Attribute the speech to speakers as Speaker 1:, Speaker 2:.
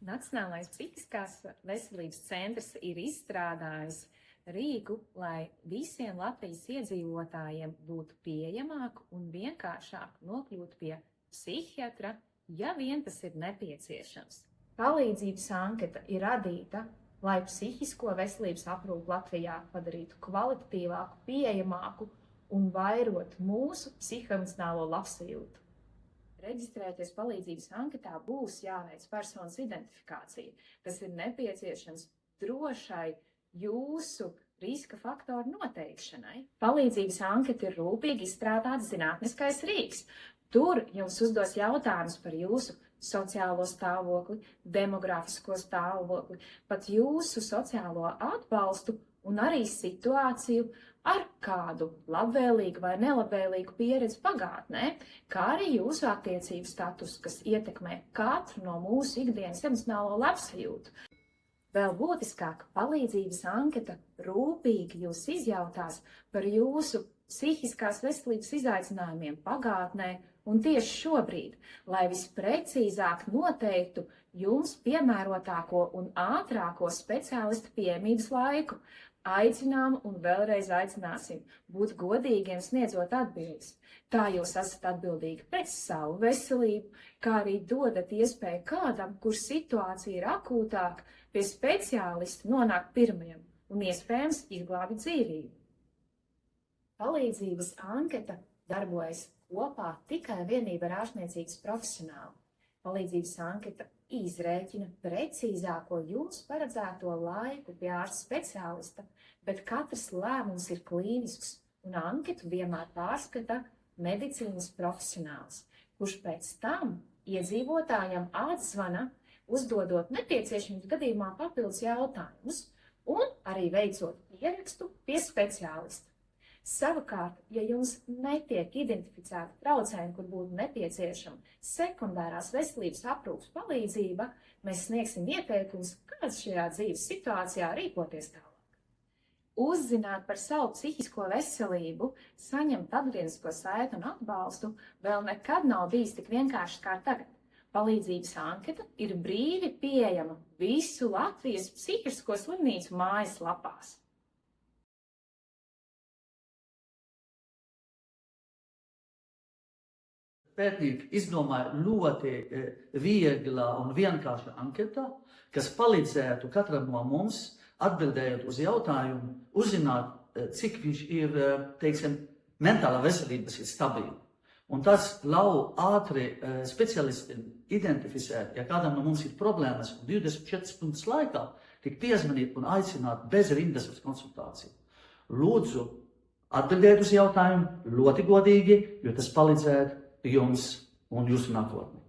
Speaker 1: Nacionālais psihiskās veselības centrs ir izstrādājis rīku, lai visiem Latvijas iedzīvotājiem būtu pieejamāk un vienkāršāk nokļūt pie psihiatra, ja vien tas ir nepieciešams. Palīdzības anketa ir radīta, lai psihisko veselības aprūpi Latvijā padarītu kvalitatīvāku, pieejamāku un vairot mūsu psihoemocionālo labsajūtu. Reģistrēties palīdzības anketā būs jāveic personas identifikācija. Tas ir nepieciešams drošai jūsu riska faktoru noteikšanai. Palīdzības anketa ir rūpīgi izstrādāts zinātniskais rīks. Tur jums uzdos jautājumus par jūsu sociālo stāvokli, demografisko stāvokli, pat jūsu sociālo atbalstu un arī situāciju ar kādu labvēlīgu vai nelabvēlīgu pieredzi pagātnē, kā arī jūsu attiecību status, kas ietekmē katru no mūsu ikdienas emocionālo labsajūtu. Vēl būtiskāk, palīdzības anketa rūpīgi jūs izjautās par jūsu psihiskās veselības izaicinājumiem pagātnē un tieši šobrīd, lai visprecīzāk noteiktu jums piemērotāko un ātrāko speciālistu pieejamības laiku. Aicinām un vēlreiz aicināsim būt godīgiem sniedzot atbildes. Tā jūs esat atbildīgi pret savu veselību, kā arī dodat iespēju kādam, kur situācija ir akūtāka, pie speciālista nonākt pirmajam un iespējams izglābit dzīvību. Palīdzības anketa darbojas kopā tikai vienība ar ārstniecības profesionāli. Palīdzības anketa izrēķina precīzāko jums paredzēto laiku pie ārsta speciālista, bet katrs lēmums ir klīnisks, un anketu vienmēr pārskata medicīnas profesionāls, kurš pēc tam iedzīvotājam atzvana, uzdodot nepieciešamības gadījumā papildus jautājumus un arī veicot ierakstu pie speciālista. Savukārt, ja jums netiek identificēta traucējumi, kur būtu nepieciešama sekundārās veselības aprūpes palīdzība, mēs sniegsim ieteikumus, kāds šajā dzīves situācijā rīkoties tālāk. Uzzināt par savu psihisko veselību, saņemt atgrieznisko saiti un atbalstu vēl nekad nav bijis tik vienkārši kā tagad. Palīdzības anketa ir brīvi pieejama visu Latvijas psihisko slimnīcu mājaslapās.
Speaker 2: Pētnieki izdomāja ļoti viegla un vienkārša anketa, kas palīdzētu katram no mums, atbildējot uz jautājumu, uzzināt, cik viņš ir, teiksim, mentālā veselības ir stabila. Un tas ļauj ātri specialistiem identificēt, ja kādam no mums ir problēmas, un 24 stundas laikā tik piezvanīt un aicināt bez rindas uz konsultāciju. Lūdzu, atbildēt uz jautājumu ļoti godīgi, jo tas palīdzētu jums un jūsu nākotnē.